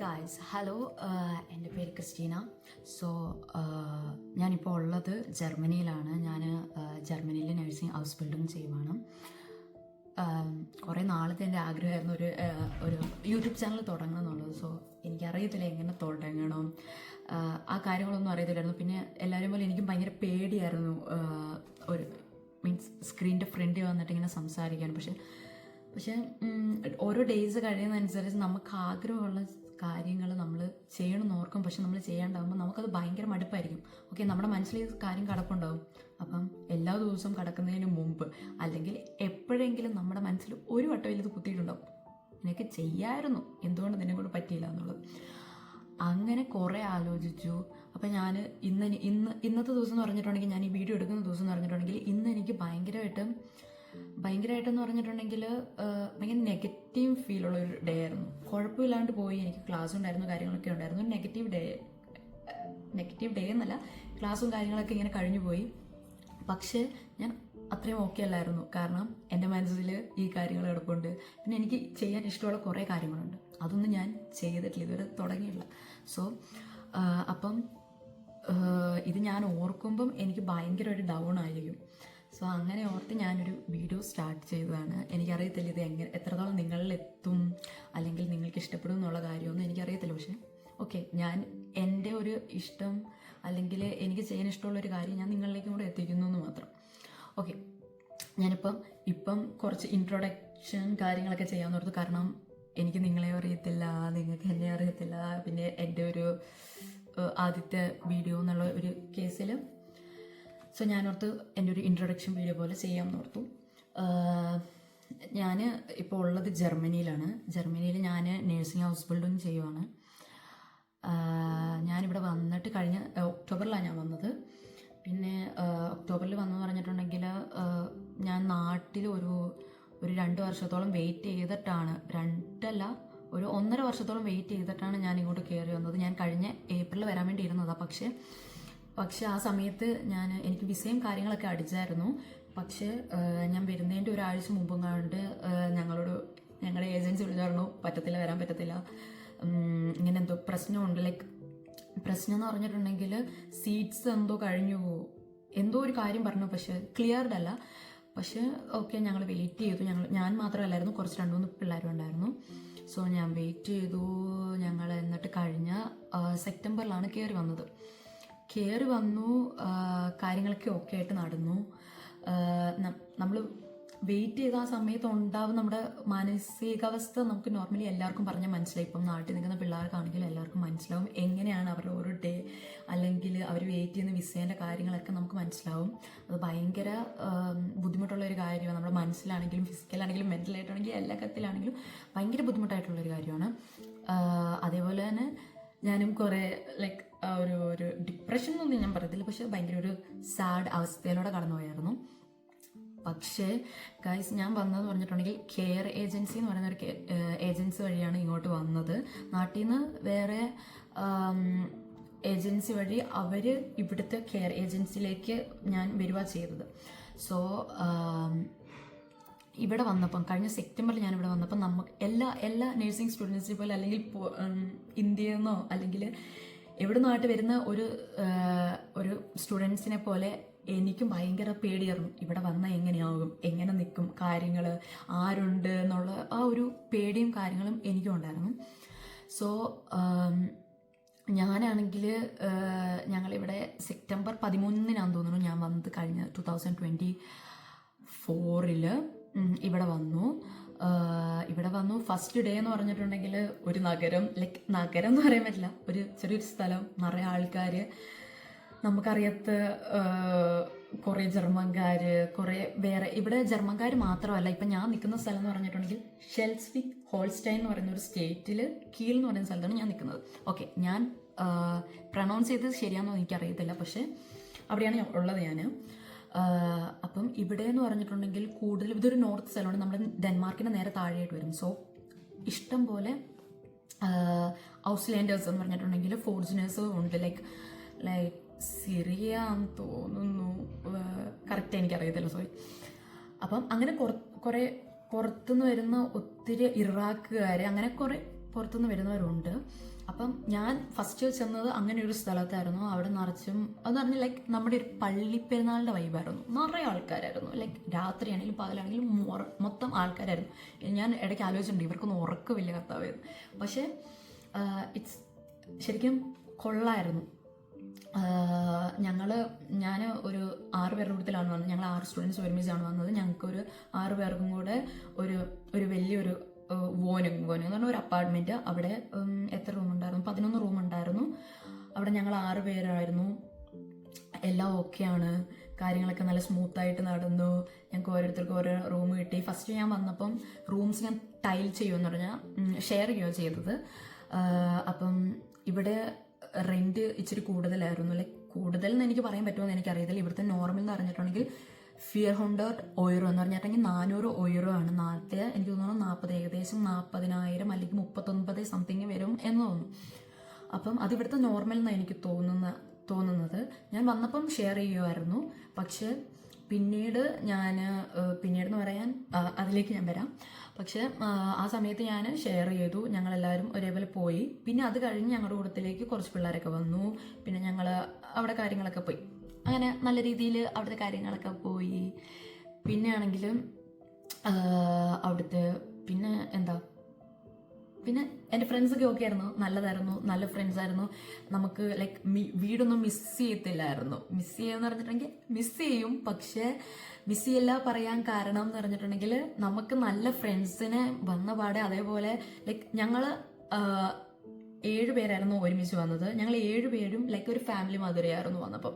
Guys hello, എൻ്റെ പേര് Christina. So ഞാനിപ്പോൾ ഉള്ളത് ജർമ്മനിയിലാണ്. ഞാൻ ജർമ്മനിയിൽ നഴ്സിംഗ് ഹൗസ് ബിൽഡിംഗ് ചെയ്യുവാണ്. കുറേ നാളത്തെ എൻ്റെ ആഗ്രഹമായിരുന്നു ഒരു യൂട്യൂബ് ചാനൽ തുടങ്ങണം എന്നുള്ളത്. സോ എനിക്കറിയത്തില്ല എങ്ങനെ തുടങ്ങണം, ആ കാര്യങ്ങളൊന്നും അറിയത്തില്ലായിരുന്നു. പിന്നെ എല്ലാവരും പോലെ എനിക്കും ഭയങ്കര പേടിയായിരുന്നു ഒരു മീൻസ് സ്ക്രീനിൻ്റെ ഫ്രണ്ടിൽ വന്നിട്ട് ഇങ്ങനെ സംസാരിക്കാൻ. പക്ഷേ ഓരോ ഡേയ്സ് കഴിയുന്നതനുസരിച്ച് നമുക്ക് ആഗ്രഹമുള്ള കാര്യങ്ങൾ നമ്മൾ ചെയ്യണമെന്ന് ഓർക്കും. പക്ഷെ നമ്മൾ ചെയ്യാണ്ടാകുമ്പോൾ നമുക്കത് ഭയങ്കര മടുപ്പായിരിക്കും. ഓക്കെ, നമ്മുടെ മനസ്സിൽ ഈ കാര്യം കിടപ്പുണ്ടാവും. അപ്പം എല്ലാ ദിവസവും കിടക്കുന്നതിന് മുമ്പ് അല്ലെങ്കിൽ എപ്പോഴെങ്കിലും നമ്മുടെ മനസ്സിൽ ഒരു വട്ടം ഇത് കുത്തിയിട്ടുണ്ടാവും, നിനക്ക് ചെയ്യാമായിരുന്നു, എന്തുകൊണ്ട് നിന്നെ കൊണ്ട് പറ്റിയില്ല എന്നുള്ളത്. അങ്ങനെ കുറേ ആലോചിച്ചു. അപ്പം ഞാൻ ഇന്നത്തെ ദിവസം എന്ന് പറഞ്ഞിട്ടുണ്ടെങ്കിൽ, ഞാൻ ഈ വീഡിയോ എടുക്കുന്ന ദിവസം എന്ന് പറഞ്ഞിട്ടുണ്ടെങ്കിൽ, ഇന്ന് എനിക്ക് ഭയങ്കരമായിട്ടെന്ന് പറഞ്ഞിട്ടുണ്ടെങ്കിൽ ഭയങ്കര നെഗറ്റീവ് ഫീലുള്ള ഒരു ഡേ ആയിരുന്നു. കുഴപ്പമില്ലാണ്ട് പോയി, എനിക്ക് ക്ലാസ് ഉണ്ടായിരുന്നു, കാര്യങ്ങളൊക്കെ ഉണ്ടായിരുന്നു. നെഗറ്റീവ് ഡേ എന്നല്ല, ക്ലാസ്സും കാര്യങ്ങളൊക്കെ ഇങ്ങനെ കഴിഞ്ഞു പോയി. പക്ഷേ ഞാൻ അത്രയും ഓക്കെ അല്ലായിരുന്നു. കാരണം എൻ്റെ മനസ്സിൽ ഈ കാര്യങ്ങൾ കിടപ്പുണ്ട്. പിന്നെ എനിക്ക് ചെയ്യാൻ ഇഷ്ടമുള്ള കുറേ കാര്യങ്ങളുണ്ട്, അതൊന്നും ഞാൻ ചെയ്തിട്ടില്ല, ഇതുവരെ തുടങ്ങിയിട്ടില്ല. സോ അപ്പം ഇത് ഞാൻ ഓർക്കുമ്പം എനിക്ക് ഭയങ്കര ഒരു ഡൗൺ ആയിരിക്കും. സോ അങ്ങനെ ഓർത്ത് ഞാനൊരു വീഡിയോ സ്റ്റാർട്ട് ചെയ്തതാണ്. എനിക്കറിയത്തില്ല ഇത് എത്രത്തോളം നിങ്ങളിൽ എത്തും അല്ലെങ്കിൽ നിങ്ങൾക്ക് ഇഷ്ടപ്പെടും എന്നുള്ള കാര്യമൊന്നും എനിക്കറിയത്തില്ല. പക്ഷേ ഓക്കെ, ഞാൻ എൻ്റെ ഒരു ഇഷ്ടം അല്ലെങ്കിൽ എനിക്ക് ചെയ്യാൻ ഇഷ്ടമുള്ളൊരു കാര്യം ഞാൻ നിങ്ങളിലേക്കും കൂടെ എത്തിക്കുന്നു എന്ന് മാത്രം. ഓക്കെ, ഞാനിപ്പം കുറച്ച് ഇൻട്രൊഡക്ഷൻ കാര്യങ്ങളൊക്കെ ചെയ്യാമെന്ന് ഓർത്തു. കാരണം എനിക്ക് നിങ്ങളെ അറിയത്തില്ല, നിങ്ങൾക്ക് എന്നെ അറിയത്തില്ല. പിന്നെ എൻ്റെ ഒരു ആദ്യത്തെ വീഡിയോ എന്നുള്ള ഒരു കേസിൽ സോ ഞാനോർത്ത് എൻ്റെ ഒരു ഇൻട്രൊഡക്ഷൻ വീഡിയോ പോലെ ചെയ്യാമെന്ന് ഓർത്തു. ഞാൻ ഇപ്പോൾ ഉള്ളത് ജർമ്മനിയിലാണ്. ജർമ്മനിയിൽ ഞാൻ നേഴ്സിംഗ് ഹൗസ് ബിൽഡിംഗ് ചെയ്യുവാണ്. ഞാനിവിടെ വന്നിട്ട് കഴിഞ്ഞ ഒക്ടോബറിലാണ് ഞാൻ വന്നത്. പിന്നെ ഒക്ടോബറിൽ വന്നെന്ന് പറഞ്ഞിട്ടുണ്ടെങ്കിൽ ഞാൻ നാട്ടിൽ ഒരു 2 വർഷത്തോളം വെയിറ്റ് ചെയ്തിട്ടാണ്, 2 ഒരു 1.5 വർഷത്തോളം വെയിറ്റ് ചെയ്തിട്ടാണ് ഞാൻ ഇങ്ങോട്ട് കയറി വന്നത്. ഞാൻ കഴിഞ്ഞ ഏപ്രിലിൽ വരാൻ വേണ്ടി ഇരുന്നതാണ്. പക്ഷേ ആ സമയത്ത് എനിക്ക് വിസയും കാര്യങ്ങളൊക്കെ അടിച്ചായിരുന്നു. പക്ഷേ ഞാൻ വരുന്നതിൻ്റെ ഒരാഴ്ച മുമ്പും കണ്ട് ഞങ്ങളുടെ ഏജൻസി വിളിച്ചു പറഞ്ഞു, വരാൻ പറ്റത്തില്ല, ഇങ്ങനെ എന്തോ പ്രശ്നമുണ്ട്. പ്രശ്നം എന്ന് പറഞ്ഞിട്ടുണ്ടെങ്കിൽ സീറ്റ്സ് എന്തോ കഴിഞ്ഞു പോകും, എന്തോ ഒരു കാര്യം പറഞ്ഞു. പക്ഷെ ക്ലിയർഡ് അല്ല. പക്ഷെ ഓക്കെ, ഞങ്ങൾ വെയിറ്റ് ചെയ്തു. ഞാൻ മാത്രമല്ലായിരുന്നു, കുറച്ച് 2-3 പിള്ളേരും ഉണ്ടായിരുന്നു. സോ ഞാൻ വെയിറ്റ് ചെയ്തു. ഞങ്ങൾ എന്നിട്ട് കഴിഞ്ഞ സെപ്റ്റംബറിലാണ് കയറി വന്നു. കാര്യങ്ങളൊക്കെ ഓക്കെ ആയിട്ട് നടന്നു. നമ്മൾ വെയിറ്റ് ചെയ്ത ആ സമയത്ത് ഉണ്ടാവും നമ്മുടെ മാനസികാവസ്ഥ നമുക്ക് നോർമലി എല്ലാവർക്കും പറഞ്ഞാൽ മനസ്സിലായി. ഇപ്പം നാട്ടിൽ നിൽക്കുന്ന പിള്ളേർക്കാണെങ്കിലും എല്ലാവർക്കും മനസ്സിലാവും എങ്ങനെയാണ് അവരുടെ ഒരു ഡേ അല്ലെങ്കിൽ അവർ വെയിറ്റ് ചെയ്യുന്ന വിസേൻ്റെ കാര്യങ്ങളൊക്കെ നമുക്ക് മനസ്സിലാവും. അത് ഭയങ്കര ബുദ്ധിമുട്ടുള്ള ഒരു കാര്യമാണ്. നമ്മുടെ മനസ്സിലാണെങ്കിലും ഫിസിക്കലാണെങ്കിലും മെൻ്റലായിട്ടാണെങ്കിലും എല്ലാ കാര്യത്തിലാണെങ്കിലും ഭയങ്കര ബുദ്ധിമുട്ടായിട്ടുള്ളൊരു കാര്യമാണ്. അതേപോലെ തന്നെ ഞാനും കുറേ ഒരു ഡിപ്രഷൻ എന്നൊന്നും ഞാൻ പറയത്തില്ല, പക്ഷെ ഭയങ്കര ഒരു സാഡ് അവസ്ഥയിലൂടെ കടന്നുപോയായിരുന്നു. പക്ഷേ ഗൈസ്, ഞാൻ വന്നതെന്ന് പറഞ്ഞിട്ടുണ്ടെങ്കിൽ കെയർ ഏജൻസി എന്ന് പറയുന്ന ഒരു ഏജൻസി വഴിയാണ് ഇങ്ങോട്ട് വന്നത്. നാട്ടിൽ നിന്ന് വേറെ ഏജൻസി വഴി അവർ ഇവിടുത്തെ കെയർ ഏജൻസിയിലേക്ക് ഞാൻ വരിക ചെയ്തത്. സോ ഇവിടെ വന്നപ്പം കഴിഞ്ഞ സെപ്റ്റംബറിൽ ഞാൻ ഇവിടെ വന്നപ്പം നമുക്ക് എല്ലാ നഴ്സിംഗ് സ്റ്റുഡൻസിനെ പോലെ അല്ലെങ്കിൽ ഇന്ത്യയിൽ നിന്നോ അല്ലെങ്കിൽ എവിടെ നിന്നായിട്ട് വരുന്ന ഒരു സ്റ്റുഡൻസിനെ പോലെ എനിക്കും ഭയങ്കര പേടിയായിരുന്നു. ഇവിടെ വന്നാൽ എങ്ങനെയാകും, എങ്ങനെ നിൽക്കും, കാര്യങ്ങൾ ആരുണ്ട് എന്നുള്ള ആ ഒരു പേടിയും കാര്യങ്ങളും എനിക്കും ഉണ്ടായിരുന്നു. സോ ഞാനാണെങ്കിൽ ഞങ്ങളിവിടെ സെപ്റ്റംബർ 13-നാന്ന് തോന്നുന്നു ഞാൻ വന്നത്. കഴിഞ്ഞ 2024 ഇവിടെ വന്നു. ഫസ്റ്റ് ഡേ എന്ന് പറഞ്ഞിട്ടുണ്ടെങ്കിൽ ഒരു നഗരം എന്ന് പറയാൻ പറ്റില്ല, ഒരു ചെറിയൊരു സ്ഥലം, നിറയെ ആൾക്കാർ, നമുക്കറിയാത്ത കുറേ ജർമ്മൻകാർ, കുറേ വേറെ. ഇവിടെ ജർമ്മൻകാർ മാത്രമല്ല, ഇപ്പം ഞാൻ നിൽക്കുന്ന സ്ഥലം എന്ന് പറഞ്ഞിട്ടുണ്ടെങ്കിൽ ഷെൽസ്വിക് ഹോൾസ്റ്റൈൻ എന്ന് പറയുന്ന ഒരു സ്റ്റേറ്റിൽ കീൽ എന്ന് പറയുന്ന സ്ഥലത്താണ് ഞാൻ നിൽക്കുന്നത്. ഓക്കെ, ഞാൻ പ്രൊനൗൺസ് ചെയ്തത് ശരിയാണെന്നോ എനിക്കറിയത്തില്ല, പക്ഷേ അവിടെയാണ് ഉള്ളത് ഞാൻ. അപ്പം ഇവിടെ എന്ന് പറഞ്ഞിട്ടുണ്ടെങ്കിൽ കൂടുതൽ ഇതൊരു നോർത്ത് സ്ഥലമാണ്, നമ്മുടെ ഡെൻമാർക്കിൻ്റെ നേരെ താഴെയായിട്ട് വരും. സോ ഇഷ്ടം പോലെ ഔസ്ലാൻഡേഴ്സ് എന്ന് പറഞ്ഞിട്ടുണ്ടെങ്കിൽ ഫോറിജിനേഴ്സും ഉണ്ട്. ലൈക്ക് സിറിയ എന്ന് തോന്നുന്നു, കറക്റ്റ് എനിക്കറിയത്തില്ല, സോറി. അപ്പം അങ്ങനെ കുറേ പുറത്തുനിന്ന് വരുന്ന ഒത്തിരി ഇറാഖുകാർ, അങ്ങനെ കുറേ പുറത്തുനിന്ന് വരുന്നവരുണ്ട്. അപ്പം ഞാൻ ഫസ്റ്റ് ചെന്നത് അങ്ങനെ ഒരു സ്ഥലത്തായിരുന്നു. അവിടെ നിറച്ചും അത് പറഞ്ഞാൽ ലൈക്ക് നമ്മുടെ ഒരു പള്ളിപ്പെരുന്നാളിൻ്റെ വൈബായിരുന്നു. നിറയെ ആൾക്കാരായിരുന്നു. ലൈക്ക് രാത്രിയാണെങ്കിലും പകലാണെങ്കിലും മൊത്തം ആൾക്കാരായിരുന്നു. ഞാൻ ഇടയ്ക്ക് ആലോചിച്ചിട്ടുണ്ട് ഇവർക്കൊന്നും ഉറക്കമില്ല കർത്താവായിരുന്നു. പക്ഷേ ഇറ്റ്സ് ശരിക്കും കൊള്ളായിരുന്നു. ഞാൻ ഒരു 6 പേരുടെ കൂട്ടത്തിലാണ് വന്നത്. ഞങ്ങൾ 6 സ്റ്റുഡൻസ് ഒരുമിച്ചാണ് വന്നത്. ഞങ്ങൾക്കൊരു 6 പേർക്കും കൂടെ ഒരു വലിയൊരു വോന് എന്ന് പറഞ്ഞാൽ ഒരു അപ്പാർട്ട്മെൻറ്റ്. അവിടെ എത്ര റൂം ഉണ്ടായിരുന്നു? 11 റൂം ഉണ്ടായിരുന്നു. അവിടെ ഞങ്ങൾ 6 പേരായിരുന്നു. എല്ലാം ഓക്കെയാണ്, കാര്യങ്ങളൊക്കെ നല്ല സ്മൂത്തായിട്ട് നടന്നു. ഞങ്ങൾക്ക് ഓരോരുത്തർക്കും ഓരോ റൂം കിട്ടി. ഫസ്റ്റ് ഞാൻ വന്നപ്പം റൂംസ് ഞാൻ ടൈൽ ചെയ്യുമെന്ന് പറഞ്ഞാൽ ഷെയർ ചെയ്യുകയോ ചെയ്തത്. അപ്പം ഇവിടെ റെൻറ്റ് ഇച്ചിരി കൂടുതലായിരുന്നു. ലൈക്ക് കൂടുതൽ എന്ന് എനിക്ക് പറയാൻ പറ്റുമെന്ന് എനിക്കറിയത്തില്ല. ഇവിടുത്തെ നോർമൽ എന്ന് പറഞ്ഞിട്ടുണ്ടെങ്കിൽ 400 euro എന്ന് പറഞ്ഞിട്ടുണ്ടെങ്കിൽ 400 euro ആണ്. നാട്ടിൽ എനിക്ക് തോന്നുന്നു 40, ഏകദേശം 40,000 അല്ലെങ്കിൽ 39 സംതിങ് വരും എന്ന് തോന്നുന്നു. അപ്പം അത് ഇവിടുത്തെ നോർമൽ എന്നാണ് എനിക്ക് തോന്നുന്നത്. ഞാൻ വന്നപ്പം ഷെയർ ചെയ്യുമായിരുന്നു. പക്ഷെ പിന്നീടെന്ന് പറയാൻ അതിലേക്ക് ഞാൻ വരാം. പക്ഷെ ആ സമയത്ത് ഞാൻ ഷെയർ ചെയ്തു. ഞങ്ങളെല്ലാവരും ഒരേപോലെ പോയി. പിന്നെ അത് കഴിഞ്ഞ് ഞങ്ങളുടെ കൂട്ടത്തിലേക്ക് കുറച്ച് പിള്ളേരൊക്കെ വന്നു. പിന്നെ ഞങ്ങൾ അവിടെ കാര്യങ്ങളൊക്കെ പോയി. അങ്ങനെ നല്ല രീതിയിൽ അവിടുത്തെ കാര്യങ്ങളൊക്കെ പോയി. പിന്നെ ആണെങ്കിലും അവിടുത്തെ പിന്നെ എൻ്റെ ഫ്രണ്ട്സൊക്കെ ഓക്കെ ആയിരുന്നു, നല്ലതായിരുന്നു, നല്ല ഫ്രണ്ട്സ് ആയിരുന്നു. നമുക്ക് ലൈക്ക് വീടൊന്നും മിസ് ചെയ്യത്തില്ലായിരുന്നു. മിസ് ചെയ്യുമെന്ന് പറഞ്ഞിട്ടുണ്ടെങ്കിൽ മിസ് ചെയ്യും, പക്ഷേ മിസ് ചെയ്യില്ല പറയാൻ കാരണം എന്ന് പറഞ്ഞിട്ടുണ്ടെങ്കിൽ നമുക്ക് നല്ല ഫ്രണ്ട്സിനെ വന്ന പാടെ. അതേപോലെ ലൈക്ക് ഞങ്ങൾ 7 പേരായിരുന്നു ഒരുമിച്ച് വന്നത്. ഞങ്ങൾ 7 പേരും ലൈക്ക് ഒരു ഫാമിലി മാതിരിയായിരുന്നു വന്നപ്പം.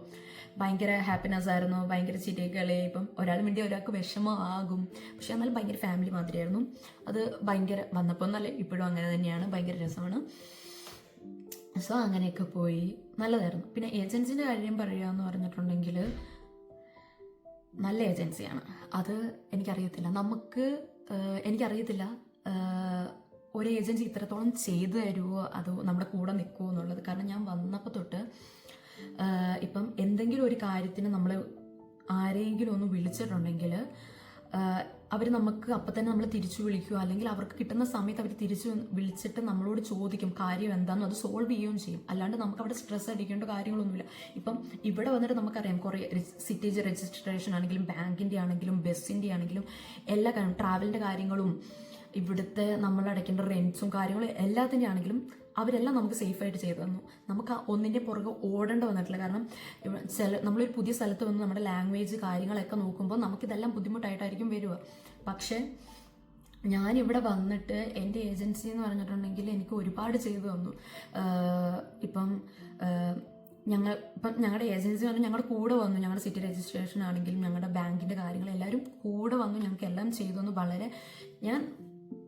ഭയങ്കര ഹാപ്പിനെസ് ആയിരുന്നു, ഭയങ്കര ചിരികളി. ഇപ്പം ഒരാൾ വേണ്ടി ഒരാൾക്ക് വിഷമമാകും, പക്ഷെ എന്നാലും ഭയങ്കര ഫാമിലി മാതിരിയായിരുന്നു. അത് ഭയങ്കര വന്നപ്പോൾ എന്നല്ല, ഇപ്പോഴും അങ്ങനെ തന്നെയാണ്, ഭയങ്കര രസമാണ്. സോ അങ്ങനെയൊക്കെ പോയി, നല്ലതായിരുന്നു. പിന്നെ ഏജൻസിൻ്റെ കാര്യം പറയുക എന്ന് പറഞ്ഞിട്ടുണ്ടെങ്കിൽ നല്ല ഏജൻസിയാണ്. അത് എനിക്കറിയത്തില്ല, എനിക്കറിയത്തില്ല ഒരു ഏജൻസി ഇത്രത്തോളം ചെയ്തു തരുമോ അതോ നമ്മുടെ കൂടെ നിൽക്കുമോ എന്നുള്ളത്. കാരണം ഞാൻ വന്നപ്പോൾ തൊട്ട് ഇപ്പം എന്തെങ്കിലും ഒരു കാര്യത്തിന് നമ്മൾ ആരെങ്കിലും ഒന്ന് വിളിച്ചിട്ടുണ്ടെങ്കിൽ അവർ നമുക്ക് അപ്പം തന്നെ നമ്മൾ തിരിച്ചു വിളിക്കുകയോ അല്ലെങ്കിൽ അവർക്ക് കിട്ടുന്ന സമയത്ത് അവർ തിരിച്ചു വിളിച്ചിട്ട് നമ്മളോട് ചോദിക്കും കാര്യം എന്താണെന്നും അത് സോൾവ് ചെയ്യുകയും ചെയ്യും. അല്ലാണ്ട് നമുക്ക് അവിടെ സ്ട്രെസ് അടിക്കേണ്ട കാര്യങ്ങളൊന്നുമില്ല. ഇപ്പം ഇവിടെ വന്നിട്ട് നമുക്കറിയാം കുറേ സിറ്റേജ് രജിസ്ട്രേഷൻ ആണെങ്കിലും ബാങ്കിൻ്റെ ആണെങ്കിലും ബസ്സിൻ്റെ ആണെങ്കിലും എല്ലാ കാര്യങ്ങളും, ട്രാവലിൻ്റെ കാര്യങ്ങളും ഇവിടുത്തെ നമ്മൾ അടയ്ക്കേണ്ട റെൻറ്റ്സും കാര്യങ്ങളും എല്ലാത്തിൻ്റെ ആണെങ്കിലും അവരെല്ലാം നമുക്ക് സേഫായിട്ട് ചെയ്തു തന്നു. നമുക്ക് ഒന്നിൻ്റെ പുറകെ ഓടേണ്ട വന്നിട്ടില്ല. കാരണം നമ്മളൊരു പുതിയ സ്ഥലത്ത് വന്ന് നമ്മുടെ ലാംഗ്വേജ് കാര്യങ്ങളൊക്കെ നോക്കുമ്പോൾ നമുക്കിതെല്ലാം ബുദ്ധിമുട്ടായിട്ടായിരിക്കും വരിക. പക്ഷേ ഞാനിവിടെ വന്നിട്ട് എൻ്റെ ഏജൻസി എന്ന് പറഞ്ഞിട്ടുണ്ടെങ്കിൽ എനിക്ക് ഒരുപാട് ചെയ്തു തന്നു. ഇപ്പം ഞങ്ങളുടെ ഏജൻസി പറഞ്ഞാൽ ഞങ്ങളുടെ കൂടെ വന്നു. ഞങ്ങളുടെ സിറ്റി രജിസ്ട്രേഷൻ ആണെങ്കിലും ഞങ്ങളുടെ ബാങ്കിൻ്റെ കാര്യങ്ങൾ എല്ലാവരും കൂടെ വന്നു, ഞങ്ങൾക്ക് എല്ലാം ചെയ്തു തന്നു. വളരെ ഞാൻ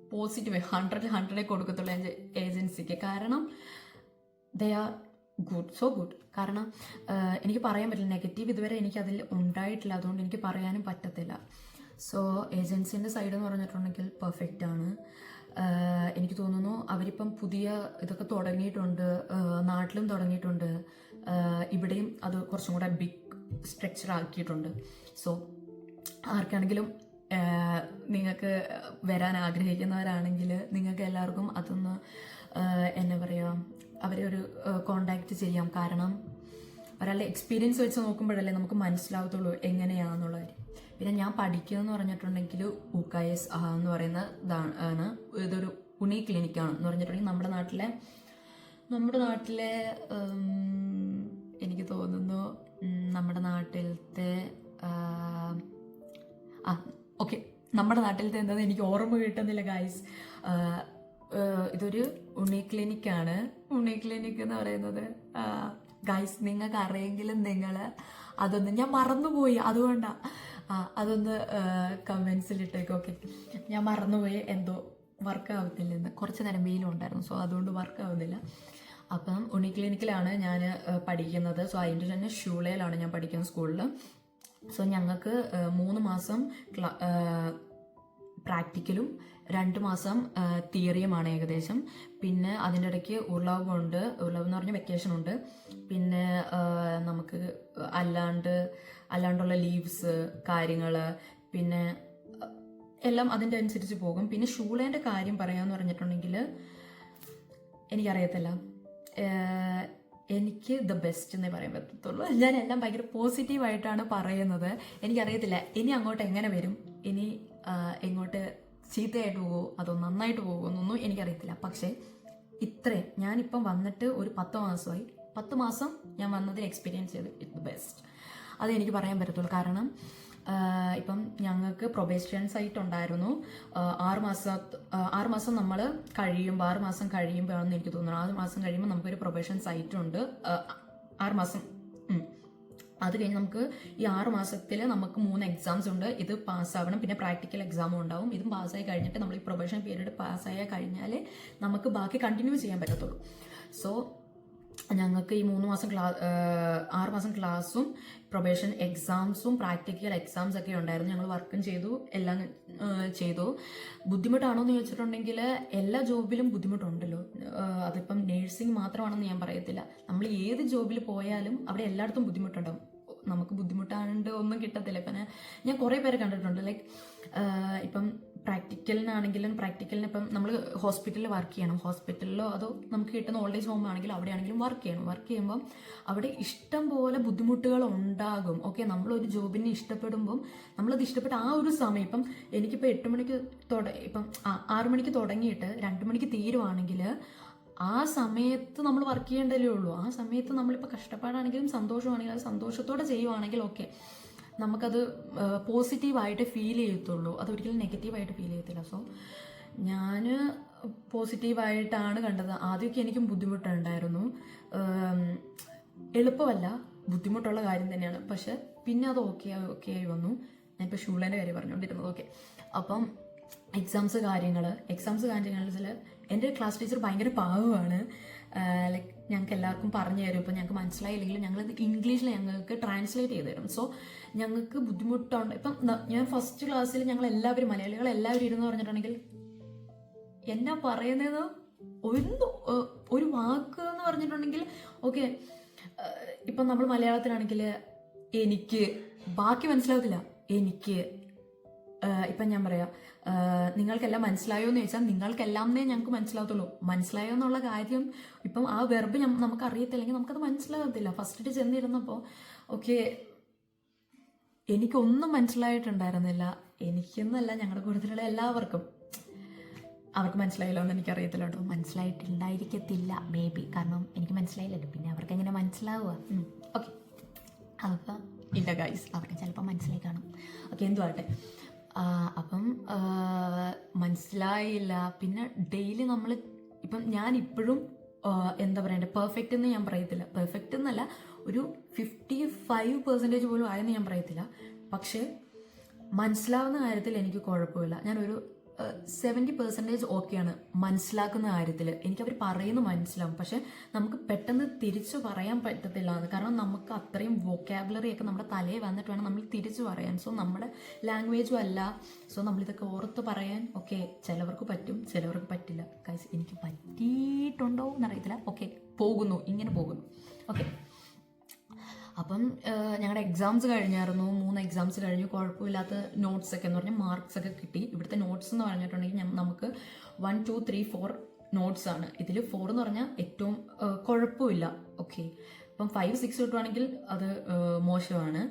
പോസിറ്റീവ് 100 കൊടുക്കത്തുള്ളൂ എൻ്റെ ഏജൻസിക്ക്. കാരണം they are good, so good. കാരണം എനിക്ക് പറയാൻ പറ്റില്ല, നെഗറ്റീവ് ഇതുവരെ എനിക്കതിൽ ഉണ്ടായിട്ടില്ല, അതുകൊണ്ട് എനിക്ക് പറയാനും പറ്റത്തില്ല. സോ ഏജൻസിൻ്റെ സൈഡ് എന്ന് പറഞ്ഞിട്ടുണ്ടെങ്കിൽ പെർഫെക്റ്റ് ആണ്. എനിക്ക് തോന്നുന്നു അവരിപ്പം പുതിയ ഇതൊക്കെ തുടങ്ങിയിട്ടുണ്ട്, നാട്ടിലും തുടങ്ങിയിട്ടുണ്ട്, ഇവിടെയും അത് കുറച്ചും കൂടെ ബിഗ് സ്ട്രക്ചർ ആക്കിയിട്ടുണ്ട്. സോ ആർക്കാണെങ്കിലും നിങ്ങൾക്ക് വരാൻ ആഗ്രഹിക്കുന്നവരാണെങ്കിൽ നിങ്ങൾക്ക് എല്ലാവർക്കും അതൊന്ന് എന്താ പറയുക, അവരെ ഒരു കോണ്ടാക്റ്റ് ചെയ്യാം. കാരണം ഒരാളുടെ എക്സ്പീരിയൻസ് വെച്ച് നോക്കുമ്പോഴല്ലേ നമുക്ക് മനസ്സിലാവത്തുള്ളൂ എങ്ങനെയാണെന്നുള്ള കാര്യം. പിന്നെ ഞാൻ പഠിക്കുകയെന്ന് പറഞ്ഞിട്ടുണ്ടെങ്കിൽ UKS എന്ന് പറയുന്ന ഇതാണ്. ഇതൊരു ഉണി ക്ലിനിക്കാണ് എന്ന് പറഞ്ഞിട്ടുണ്ടെങ്കിൽ നമ്മുടെ നാട്ടിലെ എനിക്ക് തോന്നുന്നു നമ്മുടെ നാട്ടിലത്തെ നമ്മുടെ നാട്ടിലത്തെ എന്താണെന്ന് എനിക്ക് ഓർമ്മ കിട്ടുന്നില്ല ഗൈസ്. ഇതൊരു ഉണി ക്ലിനിക്കാണ്. ഉണി ക്ലിനിക്ക് എന്ന് പറയുന്നത് ഗൈസ് നിങ്ങൾക്ക് അറിയെങ്കിലും നിങ്ങൾ അതൊന്ന്, ഞാൻ മറന്നുപോയി, അതുകൊണ്ടാണ് അതൊന്ന് കമൻസിലിട്ടേക്ക്. ഓക്കെ, ഞാൻ മറന്നുപോയി, എന്തോ വർക്ക് ആവുന്നില്ലെന്ന്. കുറച്ച് നേരം വെയിലും ഉണ്ടായിരുന്നു, സോ അതുകൊണ്ട് വർക്ക് ആവുന്നില്ല. അപ്പം ഉണി ക്ലിനിക്കിലാണ് ഞാൻ പഠിക്കുന്നത്. സോ അതിൻ്റെ തന്നെ ഷൂളയിലാണ് ഞാൻ പഠിക്കുന്നത്, സ്കൂളിൽ. സോ ഞങ്ങൾക്ക് 3 മാസം പ്രാക്ടിക്കലും 2 മാസം തിയറിയുമാണ് ഏകദേശം. പിന്നെ അതിൻ്റെ ഇടയ്ക്ക് ഉർളവ് എന്ന് പറഞ്ഞാൽ വെക്കേഷൻ ഉണ്ട്. പിന്നെ നമുക്ക് അല്ലാണ്ടുള്ള ലീവ്സ് കാര്യങ്ങൾ പിന്നെ എല്ലാം അതിൻ്റെ അനുസരിച്ച് പോകും. പിന്നെ ഷൂളേൻ്റെ കാര്യം പറയാമെന്ന് പറഞ്ഞിട്ടുണ്ടെങ്കിൽ എനിക്കറിയത്തില്ല, എനിക്ക് ദ ബെസ്റ്റ് എന്നേ പറയാൻ പറ്റത്തുള്ളൂ. ഞാൻ എല്ലാം ഭയങ്കര പോസിറ്റീവായിട്ടാണ് പറയുന്നത്. എനിക്കറിയത്തില്ല ഇനി അങ്ങോട്ട് എങ്ങനെ വരും, ഇനി എങ്ങോട്ട് ചീത്തയായിട്ട് പോകുമോ അതോ നന്നായിട്ട് പോകുമോ എന്നൊന്നും എനിക്കറിയത്തില്ല. പക്ഷേ ഇത്രയും ഞാനിപ്പം വന്നിട്ട് ഒരു 10 മാസമായി. 10 മാസം ഞാൻ വന്നതിൽ എക്സ്പീരിയൻസ് ചെയ്ത് ഇറ്റ് ദ ബെസ്റ്റ്. അത് എനിക്ക് പറയാൻ പറ്റത്തുള്ളൂ. കാരണം ഇപ്പം ഞങ്ങൾക്ക് പ്രൊബേഷൻ സൈറ്റ് ഉണ്ടായിരുന്നു. 6 മാസം നമ്മൾ കഴിയുമ്പോൾ 6 മാസം കഴിയുമ്പോഴാണെന്ന് എനിക്ക് തോന്നുന്നു. 6 മാസം കഴിയുമ്പോൾ നമുക്കൊരു പ്രൊബേഷൻ സൈറ്റ് ഉണ്ട്. 6 മാസം അത് കഴിഞ്ഞ് നമുക്ക് ഈ 6 മാസത്തിൽ നമുക്ക് 3 എക്സാംസ് ഉണ്ട്. ഇത് പാസ്സാവണം, പിന്നെ പ്രാക്ടിക്കൽ എക്സാമും ഉണ്ടാവും. ഇതും പാസ്സായി കഴിഞ്ഞിട്ട് നമ്മൾ ഈ പ്രൊബേഷൻ പീരീഡ് പാസ്സായി കഴിഞ്ഞാൽ നമുക്ക് ബാക്കി കണ്ടിന്യൂ ചെയ്യാൻ പറ്റത്തുള്ളൂ. സോ ഞങ്ങൾക്ക് ഈ 6 മാസം ക്ലാസ്സും പ്രൊബേഷൻ എക്സാംസും പ്രാക്ടിക്കൽ എക്സാംസ് ഒക്കെ ഉണ്ടായിരുന്നു. ഞങ്ങൾ വർക്കും ചെയ്തു, എല്ലാം ചെയ്തു. ബുദ്ധിമുട്ടാണോ എന്ന് ചോദിച്ചിട്ടുണ്ടെങ്കിൽ എല്ലാ ജോബിലും ബുദ്ധിമുട്ടുണ്ടല്ലോ. അതിപ്പം നേഴ്സിംഗ് മാത്രമാണെന്ന് ഞാൻ പറയത്തില്ല. നമ്മൾ ഏത് ജോബിൽ പോയാലും അവിടെ എല്ലായിടത്തും ബുദ്ധിമുട്ടുണ്ടാവും. നമുക്ക് ബുദ്ധിമുട്ടാണ്ട് ഒന്നും കിട്ടത്തില്ല. ഇപ്പം ഞാൻ കുറേ പേരെ കണ്ടിട്ടുണ്ട്. ലൈക്ക് ഇപ്പം പ്രാക്ടിക്കലിന് ഇപ്പം നമ്മൾ ഹോസ്പിറ്റലിൽ വർക്ക് ചെയ്യണം. ഹോസ്പിറ്റലിലോ അതോ നമുക്ക് കിട്ടുന്ന ഓൾഡ് ഏജ് ഹോം ആണെങ്കിലും അവിടെയാണെങ്കിലും വർക്ക് ചെയ്യണം. വർക്ക് ചെയ്യുമ്പം അവിടെ ഇഷ്ടം പോലെ ബുദ്ധിമുട്ടുകൾ ഉണ്ടാകും. ഓക്കെ, നമ്മളൊരു ജോബിനെ ഇഷ്ടപ്പെടുമ്പം നമ്മളത് ഇഷ്ടപ്പെട്ട ആ ഒരു സമയം, ഇപ്പം എനിക്കിപ്പോൾ 8 മണിക്ക് ഇപ്പം 6 മണിക്ക് തുടങ്ങിയിട്ട് 2 മണിക്ക് തീരുവാണെങ്കിൽ ആ സമയത്ത് നമ്മൾ വർക്ക് ചെയ്യേണ്ടതല്ലേ ഉള്ളൂ. ആ സമയത്ത് നമ്മളിപ്പോൾ കഷ്ടപ്പാടാണെങ്കിലും സന്തോഷമാണെങ്കിലും അത് സന്തോഷത്തോടെ ചെയ്യുവാണെങ്കിൽ ഓക്കെ, നമുക്കത് പോസിറ്റീവായിട്ട് ഫീൽ ചെയ്യത്തുള്ളൂ. അതൊരിക്കലും നെഗറ്റീവായിട്ട് ഫീൽ ചെയ്യത്തില്ല. സോ ഞാൻ പോസിറ്റീവായിട്ടാണ് കണ്ടത്. ആദ്യമൊക്കെ എനിക്കും ബുദ്ധിമുട്ടുണ്ടായിരുന്നു. എളുപ്പമല്ല, ബുദ്ധിമുട്ടുള്ള കാര്യം തന്നെയാണ്. പക്ഷെ പിന്നെ അത് ഓക്കെ ആയി വന്നു. ഞാനിപ്പോൾ ഷൂളേൻ്റെ കാര്യം പറഞ്ഞുകൊണ്ടിരുന്നത്. ഓക്കെ, അപ്പം എക്സാംസ് കാര്യങ്ങളിൽ എൻ്റെ ക്ലാസ് ടീച്ചർ ഭയങ്കര പാവമാണ്. ലൈക്ക് ഞങ്ങൾക്ക് എല്ലാവർക്കും പറഞ്ഞു തരും. ഇപ്പം ഞങ്ങൾക്ക് മനസ്സിലായില്ലെങ്കിലും ഞങ്ങളത് ഇംഗ്ലീഷിൽ ഞങ്ങൾക്ക് ട്രാൻസ്ലേറ്റ് ചെയ്ത് തരും. സോ ഞങ്ങൾക്ക് ബുദ്ധിമുട്ടുണ്ട്. ഇപ്പം ഞാൻ ഫസ്റ്റ് ക്ലാസ്സിൽ ഞങ്ങൾ എല്ലാവരും മലയാളികൾ എല്ലാവരും ഇരുന്ന് പറഞ്ഞിട്ടുണ്ടെങ്കിൽ എന്നാ പറയുന്നത് ഒരു വാക്ക് എന്ന് പറഞ്ഞിട്ടുണ്ടെങ്കിൽ ഓക്കെ, ഇപ്പം നമ്മൾ മലയാളത്തിലാണെങ്കിൽ എനിക്ക് ബാക്കി മനസ്സിലാവത്തില്ല. എനിക്ക് ഇപ്പം ഞാൻ പറയാം, നിങ്ങൾക്കെല്ലാം മനസ്സിലായോ എന്ന് ചോദിച്ചാൽ നിങ്ങൾക്കെല്ലാമേ ഞങ്ങൾക്ക് മനസ്സിലാവത്തുള്ളൂ. മനസ്സിലായോ എന്നുള്ള കാര്യം ഇപ്പം ആ വെർബ് നമുക്ക് അറിയത്തില്ലെങ്കിൽ നമുക്കത് മനസ്സിലാകത്തില്ല. ഫസ്റ്റ് ചെന്നിരുന്നപ്പോൾ ഓക്കെ, എനിക്കൊന്നും മനസ്സിലായിട്ടുണ്ടായിരുന്നില്ല. എനിക്കെന്നല്ല, ഞങ്ങളുടെ കൂട്ടത്തിലുള്ള എല്ലാവർക്കും. അവർക്ക് മനസ്സിലായില്ലോ എന്ന് എനിക്കറിയത്തില്ല കേട്ടോ. മനസ്സിലായിട്ടുണ്ടായിരിക്കത്തില്ല മേ ബി, കാരണം എനിക്ക് മനസ്സിലായില്ലല്ലോ. പിന്നെ അവർക്ക് എങ്ങനെ മനസ്സിലാവുക? ഓക്കെ, അപ്പം ഇല്ല ഗൈസ്, അവർക്ക് ചിലപ്പോൾ മനസ്സിലായി കാണും. ഓക്കെ, എന്തുവാട്ടെ. അപ്പം മനസ്സിലായില്ല. പിന്നെ ഡെയിലി നമ്മൾ ഇപ്പം ഞാനിപ്പോഴും എന്താ പറയണ്ടേ, പെർഫെക്റ്റ് എന്ന് ഞാൻ പറയത്തില്ല. പെർഫെക്റ്റ് എന്നല്ല, ഒരു 55% പോലും ആയെന്ന് ഞാൻ പറയത്തില്ല. പക്ഷേ മനസ്സിലാവുന്ന കാര്യത്തിൽ എനിക്ക് കുഴപ്പമില്ല. ഞാനൊരു 70% ഓക്കെയാണ് മനസ്സിലാക്കുന്ന കാര്യത്തിൽ. എനിക്കവർ പറയുന്നത് മനസ്സിലാവും. പക്ഷെ നമുക്ക് പെട്ടെന്ന് തിരിച്ചു പറയാൻ പറ്റത്തില്ല എന്ന്. കാരണം നമുക്ക് അത്രയും വൊക്കാബുലറി ഒക്കെ നമ്മുടെ തലയിൽ വന്നിട്ട് വേണം നമ്മൾ തിരിച്ചു പറയാൻ. സോ നമ്മുടെ ലാംഗ്വേജും അല്ല. സോ നമ്മളിതൊക്കെ ഓർത്ത് പറയാൻ ഓക്കെ, ചിലവർക്ക് പറ്റും, ചിലവർക്ക് പറ്റില്ല. ഗൈസ്, എനിക്ക് പറ്റിയിട്ടുണ്ടോ എന്നറിയത്തില്ല. ഓക്കെ, ഇങ്ങനെ പോകുന്നു. ഓക്കെ, അപ്പം ഞങ്ങളുടെ എക്സാംസ് കഴിഞ്ഞായിരുന്നു. 3 എക്സാംസ് കഴിഞ്ഞു. കുഴപ്പമില്ലാത്ത നോട്ട്സ് ഒക്കെ എന്ന് പറഞ്ഞാൽ മാർക്സ് ഒക്കെ കിട്ടി. ഇവിടുത്തെ നോട്ട്സ് എന്ന് പറഞ്ഞിട്ടുണ്ടെങ്കിൽ നമുക്ക് 1, 2, 3, 4 നോട്ട്സ് ആണ്. ഇതിൽ 4 എന്ന് പറഞ്ഞാൽ ഏറ്റവും കുഴപ്പമില്ല. ഓക്കെ, അപ്പം 5, 6 കിട്ടുവാണെങ്കിൽ അത് മോശമാണ്.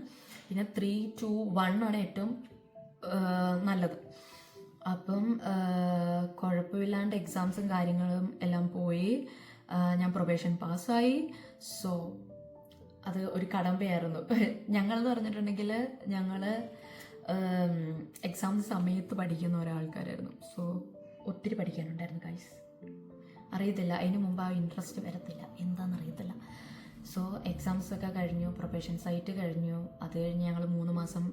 പിന്നെ 3, 2, 1 ആണ് ഏറ്റവും നല്ലത്. അപ്പം കുഴപ്പമില്ലാണ്ട് എക്സാംസും കാര്യങ്ങളും എല്ലാം പോയി. ഞാൻ പ്രൊബേഷൻ പാസ്സായി. സോ അത് ഒരു കടമ്പയായിരുന്നു. ഞങ്ങളെന്ന് പറഞ്ഞിട്ടുണ്ടെങ്കിൽ ഞങ്ങൾ എക്സാം സമയത്ത് പഠിക്കുന്ന ഒരാൾക്കാരായിരുന്നു. സോ ഒത്തിരി പഠിക്കാനുണ്ടായിരുന്നു ഗൈസ്. അറിയത്തില്ല, അതിന് മുമ്പ് ആ ഇൻട്രസ്റ്റ് വരത്തില്ല, എന്താണെന്നറിയത്തില്ല. സോ എക്സാംസ് ഒക്കെ കഴിഞ്ഞു, പ്രൊബേഷൻ സൈറ്റ് കഴിഞ്ഞു. അത് കഴിഞ്ഞ് ഞങ്ങൾ 3 മാസം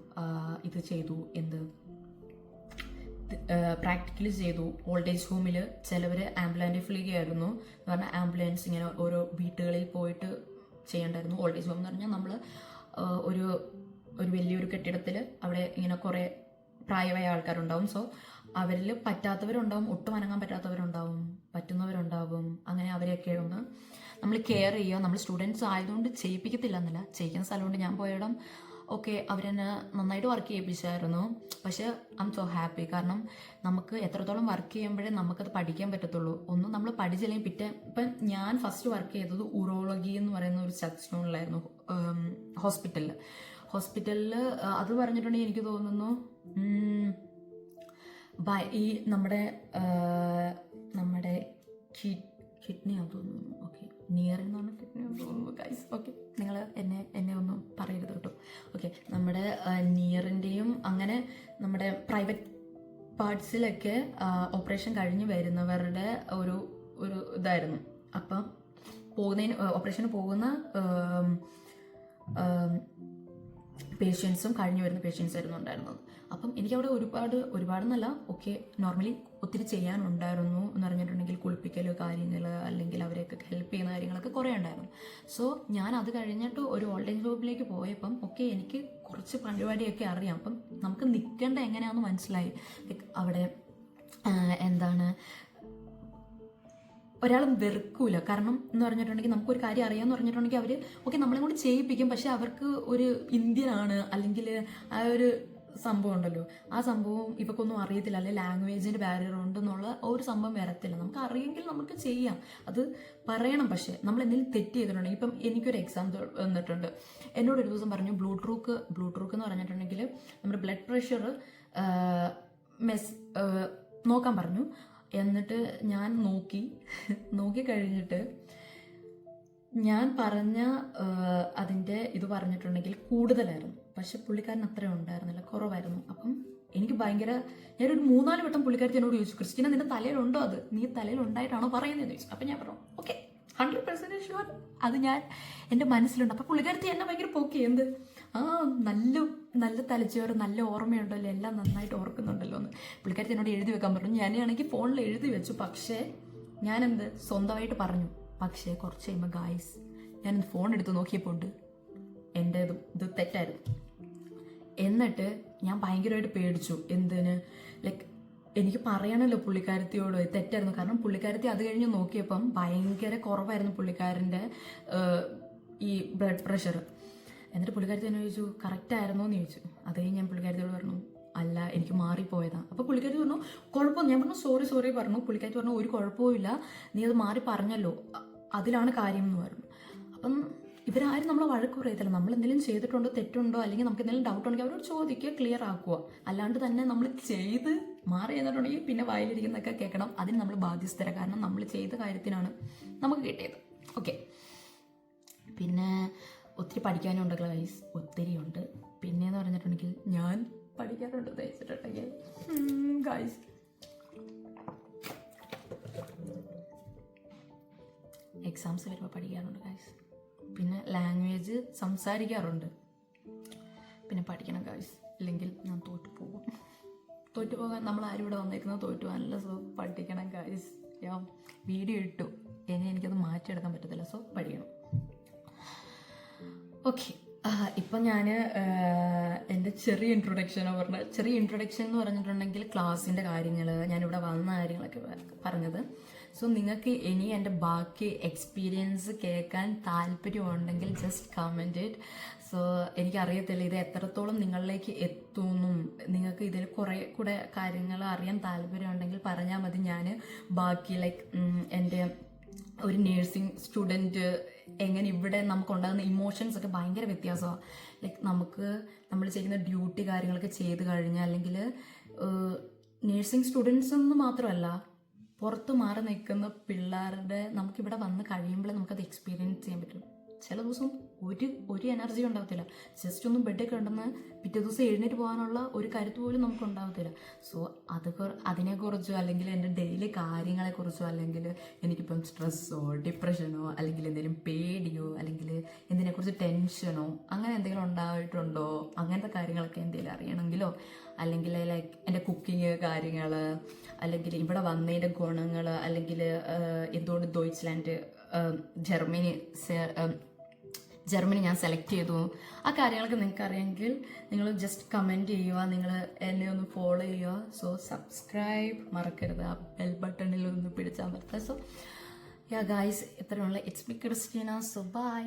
ഇത് ചെയ്തു. പ്രാക്ടിക്കൽ ചെയ്തു. ഓൾഡ് ഏജ് ഹോമിൽ ചിലവർ ആംബുലൻസ് ഫ്ലീഗായിരുന്നു. എന്ന് പറഞ്ഞാൽ ആംബുലൻസ് ഇങ്ങനെ ഓരോ വീട്ടുകളിൽ പോയിട്ട് ചെയ്യേണ്ടായിരുന്നു. ഓൾഡ് ഏജ് ഹോം എന്ന് പറഞ്ഞാൽ നമ്മൾ ഒരു വലിയൊരു കെട്ടിടത്തിൽ അവിടെ ഇങ്ങനെ കുറേ പ്രായമായ ആൾക്കാരുണ്ടാവും. സോ അവരിൽ പറ്റാത്തവരുണ്ടാവും, ഒട്ടും അനങ്ങാൻ പറ്റാത്തവരുണ്ടാവും, പറ്റുന്നവരുണ്ടാവും. അങ്ങനെ അവരെയൊക്കെ ഒന്ന് നമ്മൾ കെയർ ചെയ്യുക. നമ്മൾ സ്റ്റുഡൻസ് ആയതുകൊണ്ട് ചെയ്യിപ്പിക്കത്തില്ല എന്നല്ല, ചെയ്യിക്കുന്ന സ്ഥലമുണ്ട്. ഞാൻ പോയിടം ഓക്കെ അവരെന്നെ നന്നായിട്ട് വർക്ക് ചെയ്യിപ്പിച്ചായിരുന്നു. പക്ഷെ ഐ എം സോ ഹാപ്പി. കാരണം നമുക്ക് എത്രത്തോളം വർക്ക് ചെയ്യുമ്പോഴേ നമുക്കത് പഠിക്കാൻ പറ്റത്തുള്ളൂ. ഒന്നും നമ്മൾ പഠിച്ചില്ലെങ്കിൽ ഇപ്പം ഞാൻ ഫസ്റ്റ് വർക്ക് ചെയ്തത് യൂറോളജി എന്ന് പറയുന്ന ഒരു സെക്ഷനിലായിരുന്നു ഹോസ്പിറ്റലിൽ. അത് പറഞ്ഞിട്ടുണ്ടെങ്കിൽ എനിക്ക് തോന്നുന്നു ഈ നമ്മുടെ കിഡ്നിയാന്ന് തോന്നുന്നു. ഓക്കെ, നിയർ എന്ന് പറഞ്ഞാൽ കിഡ്നിയാന്ന് തോന്നുന്നു ഗൈസ്. ഓക്കെ, നിങ്ങൾ എന്നെ ഒന്നും പറയരുത് കേട്ടോ. ഓക്കെ, നമ്മുടെ നിയറിൻ്റെയും അങ്ങനെ നമ്മുടെ പ്രൈവറ്റ് പാർട്സിലൊക്കെ ഓപ്പറേഷൻ കഴിഞ്ഞ് വരുന്നവരുടെ ഒരു ഇതായിരുന്നു. അപ്പം ഓപ്പറേഷന് പോകുന്ന പേഷ്യൻസും കഴിഞ്ഞു വരുന്ന പേഷ്യൻസ് ആയിരുന്നു ഉണ്ടായിരുന്നത്. അപ്പം എനിക്കവിടെ ഒരുപാടെന്നല്ല, ഓക്കെ നോർമലി ഒത്തിരി ചെയ്യാനുണ്ടായിരുന്നു എന്ന് പറഞ്ഞിട്ടുണ്ടെങ്കിൽ കുളിപ്പിക്കൽ കാര്യങ്ങൾ അല്ലെങ്കിൽ അവരെയൊക്കെ ഹെൽപ്പ് ചെയ്യുന്ന കാര്യങ്ങളൊക്കെ കുറേ ഉണ്ടായിരുന്നു. സോ ഞാൻ അത് കഴിഞ്ഞിട്ട് ഒരു ഓൾഡ് ഏജ് ഹോമിലേക്ക് പോയപ്പം ഓക്കെ എനിക്ക് കുറച്ച് പരിപാടിയൊക്കെ അറിയാം. അപ്പം നമുക്ക് നിൽക്കേണ്ട എങ്ങനെയാണെന്ന് മനസ്സിലായി. അവിടെ എന്താണ് ഒരാളും വെറുക്കൂല. കാരണം എന്ന് പറഞ്ഞിട്ടുണ്ടെങ്കിൽ നമുക്കൊരു കാര്യം അറിയാമെന്ന് പറഞ്ഞിട്ടുണ്ടെങ്കിൽ അവർ ഓക്കെ നമ്മളെ കൊണ്ട് ചെയ്യിപ്പിക്കും. പക്ഷെ അവർക്ക് ഒരു ഇന്ത്യനാണ് അല്ലെങ്കിൽ ആ ഒരു സംഭവം ഉണ്ടല്ലോ, ആ സംഭവം ഇവക്കൊന്നും അറിയത്തില്ല, അല്ലെങ്കിൽ ലാംഗ്വേജിൻ്റെ ബാരിയർ ഉണ്ടെന്നുള്ള ഒരു സംഭവം വരത്തില്ല. നമുക്ക് അറിയെങ്കിൽ നമുക്ക് ചെയ്യാം, അത് പറയണം. പക്ഷേ നമ്മൾ എന്തെങ്കിലും തെറ്റ് ചെയ്തിട്ടുണ്ടെങ്കിൽ, ഇപ്പം എനിക്കൊരു എക്സാമ്പിൾ വന്നിട്ടുണ്ട്. എന്നോട് ഒരു ദിവസം പറഞ്ഞു ബ്ലൂ ട്രൂക്ക് എന്ന് പറഞ്ഞിട്ടുണ്ടെങ്കിൽ നമ്മുടെ ബ്ലഡ് പ്രഷർ നോക്കാൻ പറഞ്ഞു. എന്നിട്ട് ഞാൻ നോക്കി കഴിഞ്ഞിട്ട് ഞാൻ പറഞ്ഞ അതിൻ്റെ ഇത് പറഞ്ഞിട്ടുണ്ടെങ്കിൽ കൂടുതലായിരുന്നു. പക്ഷെ പുള്ളിക്കാരൻ അത്രയും ഉണ്ടായിരുന്നില്ല, കുറവായിരുന്നു. അപ്പം എനിക്ക് ഞാനൊരു 3-4 വട്ടം പുള്ളിക്കാരത്തി എന്നോട് ചോദിച്ചു, ക്രിസ്റ്റീന നിന്റെ തലയിലുണ്ടോ അത്, നീ തലയിലുണ്ടായിട്ടാണോ പറയുന്നതെന്ന് ചോദിച്ചു. അപ്പം ഞാൻ പറഞ്ഞു ഓക്കെ 100% ഷുവർ, അത് ഞാൻ എൻ്റെ മനസ്സിലുണ്ട്. അപ്പം പുള്ളിക്കാരത്തി എന്നെ ഭയങ്കര പോക്കി, എന്ത് നല്ല തലച്ചോറ്, നല്ല ഓർമ്മയുണ്ടല്ലോ, എല്ലാം നന്നായിട്ട് ഓർക്കുന്നുണ്ടല്ലോ എന്ന് പുള്ളിക്കാരത്തി എന്നോട് എഴുതി വെക്കാൻ പറഞ്ഞു. ഞാനാണെങ്കിൽ ഫോണിൽ എഴുതി വെച്ചു. പക്ഷേ ഞാനെന്ത് സ്വന്തമായിട്ട് പറഞ്ഞു. പക്ഷേ കുറച്ച് കഴിയുമ്പോൾ ഗായ്സ് ഞാനെന്ത് ഫോൺ എടുത്ത് നോക്കിയപ്പോൾ ഉണ്ട് എൻ്റെ ഇത് തെറ്റായിരുന്നു. എന്നിട്ട് ഞാൻ ഭയങ്കരമായിട്ട് പേടിച്ചു. എന്തിന്, ലൈക്ക് എനിക്ക് പറയണമല്ലോ പുള്ളിക്കാരത്തിയോട് തെറ്റായിരുന്നു. കാരണം പുള്ളിക്കാരത്തി അത് കഴിഞ്ഞ് നോക്കിയപ്പം ഭയങ്കര കുറവായിരുന്നു പുള്ളിക്കാരൻ്റെ ഈ ബ്ലഡ് പ്രഷർ. എന്നിട്ട് പുള്ളിക്കാരത്തി എന്നെ ചോദിച്ചു കറക്റ്റ് ആയിരുന്നോ എന്ന് ചോദിച്ചു. അത് കഴിഞ്ഞ് ഞാൻ പുള്ളിക്കാരത്തിയോട് പറഞ്ഞു അല്ല എനിക്ക് മാറിപ്പോയതാണ്. അപ്പോൾ പുള്ളിക്കാരത്തി പറഞ്ഞു കുഴപ്പം, ഞാൻ പറഞ്ഞു സോറി പറഞ്ഞു. പുള്ളിക്കാരത്തി പറഞ്ഞു ഒരു കുഴപ്പമില്ല, നീ അത് മാറി പറഞ്ഞല്ലോ, അതിലാണ് കാര്യം എന്ന് പറഞ്ഞു. അപ്പം ഇവരാരും നമ്മളെ വഴക്ക് പറയത്തില്ല. നമ്മൾ എന്തെങ്കിലും ചെയ്തിട്ടുണ്ടോ തെറ്റുണ്ടോ അല്ലെങ്കിൽ നമുക്ക് എന്തെങ്കിലും ഡൗട്ട് ഉണ്ടെങ്കിൽ അവരോട് ചോദിക്കുക, ക്ലിയർ ആക്കുക. അല്ലാണ്ട് തന്നെ നമ്മൾ ചെയ്ത് മാറി എന്നിട്ടുണ്ടെങ്കിൽ പിന്നെ വായിലിരിക്കുന്നതൊക്കെ കേൾക്കണം. അതിന് നമ്മൾ ബാധ്യസ്ഥര. കാരണം നമ്മൾ ചെയ്ത കാര്യത്തിനാണ് നമുക്ക് കിട്ടിയത്. ഓക്കെ, പിന്നെ ഒത്തിരി പഠിക്കാനും ഉണ്ട് ഗൈസ്, ഒത്തിരി ഉണ്ട്. പിന്നെയെന്ന് പറഞ്ഞിട്ടുണ്ടെങ്കിൽ ഞാൻ പഠിക്കാറുണ്ട് തയ്ച്ചിട്ടുണ്ടെങ്കിൽ ഗൈസ്. എക്സാംസ് വരുമ്പോൾ പഠിക്കാറുണ്ട് ഗൈസ്. പിന്നെ ലാംഗ്വേജ് സംസാരിക്കാറുണ്ട്. പിന്നെ പഠിക്കണം ഗൈസ്, ഇല്ലെങ്കിൽ ഞാൻ തോറ്റു പോകാൻ നമ്മൾ ആരും ഇവിടെ വന്നേക്കുന്നത് തോറ്റു പോകാനല്ല. സോ പഠിക്കണം ഗൈസ്. ഞാൻ വീഡിയോ ഇട്ടു, ഇനി എനിക്കത് മാറ്റിയെടുക്കാൻ പറ്റത്തില്ല. സോ പഠിക്കണം. ഓക്കെ, ഇപ്പം ഞാൻ എൻ്റെ ചെറിയ ഇൻട്രൊഡക്ഷൻ എന്ന് പറഞ്ഞിട്ടുണ്ടെങ്കിൽ ക്ലാസ്സിൻ്റെ കാര്യങ്ങൾ, ഞാനിവിടെ വന്ന കാര്യങ്ങളൊക്കെ പറഞ്ഞത്. സോ നിങ്ങൾക്ക് ഇനി എൻ്റെ ബാക്കി എക്സ്പീരിയൻസ് കേൾക്കാൻ താല്പര്യമുണ്ടെങ്കിൽ ജസ്റ്റ് കമൻറ്റ് ഇറ്റ്. സോ എനിക്കറിയത്തില്ല ഇത് എത്രത്തോളം നിങ്ങളിലേക്ക് എത്തുമെന്നും, നിങ്ങൾക്ക് ഇതിൽ കുറേ കൂടെ കാര്യങ്ങൾ അറിയാൻ താല്പര്യമുണ്ടെങ്കിൽ പറഞ്ഞാൽ മതി. ഞാൻ ബാക്കി ലൈക്ക് എൻ്റെ ഒരു നേഴ്സിംഗ് സ്റ്റുഡൻറ്റ് എങ്ങനെ ഇവിടെ നമുക്കുണ്ടാകുന്ന ഇമോഷൻസ് ഒക്കെ ഭയങ്കര വ്യത്യാസമാണ്. ലൈക്ക് നമ്മൾ ചെയ്യുന്ന ഡ്യൂട്ടി കാര്യങ്ങളൊക്കെ ചെയ്ത് കഴിഞ്ഞാൽ, അല്ലെങ്കിൽ നേഴ്സിംഗ് സ്റ്റുഡൻസ് എന്ന് മാത്രമല്ല പുറത്ത് മാറി നിൽക്കുന്ന പിള്ളേരുടെ നമുക്കിവിടെ വന്ന് കഴിയുമ്പോൾ നമുക്കത് എക്സ്പീരിയൻസ് ചെയ്യാൻ പറ്റും. ചില ദിവസം ഒരു എനർജി ഉണ്ടാകത്തില്ല. ജസ്റ്റ് ഒന്ന് ബെഡൊക്കെ ഉണ്ടെന്ന് പിറ്റേ ദിവസം എഴുന്നേറ്റ് പോകാനുള്ള ഒരു കരുത്ത് പോലും നമുക്ക് ഉണ്ടാകത്തില്ല. സോ അതിനെക്കുറിച്ചോ അല്ലെങ്കിൽ എൻ്റെ ഡെയിലി കാര്യങ്ങളെക്കുറിച്ചോ അല്ലെങ്കിൽ എനിക്കിപ്പം സ്ട്രെസ്സോ ഡിപ്രഷനോ അല്ലെങ്കിൽ എന്തെങ്കിലും പേടിയോ അല്ലെങ്കിൽ എന്തിനെക്കുറിച്ച് ടെൻഷനോ അങ്ങനെ എന്തെങ്കിലും ഉണ്ടായിട്ടുണ്ടോ, അങ്ങനത്തെ കാര്യങ്ങളൊക്കെ എന്തെങ്കിലും അറിയണമെങ്കിലോ അല്ലെങ്കിൽ ലൈക്ക് എൻ്റെ കുക്കിങ് കാര്യങ്ങൾ അല്ലെങ്കിൽ ഇവിടെ വന്നതിൻ്റെ ഗുണങ്ങൾ അല്ലെങ്കിൽ എന്തുകൊണ്ട് ഡോയ്ച്ച്ലാൻഡ് ജർമ്മനി ഞാൻ സെലക്ട് ചെയ്തു, ആ കാര്യങ്ങളൊക്കെ നിങ്ങൾക്ക് അറിയാമെങ്കിൽ നിങ്ങൾ ജസ്റ്റ് കമൻറ്റ് ചെയ്യുക, നിങ്ങൾ എന്നെ ഒന്ന് ഫോളോ ചെയ്യുക. സോ സബ്സ്ക്രൈബ് മറക്കരുത്, ആ ബെൽ ബട്ടണിൽ ഒന്ന് പിടിച്ചാൽ മതി. സോ യാ ഗൈസ്, ഇത്രയുള്ള it's me Christina. So by.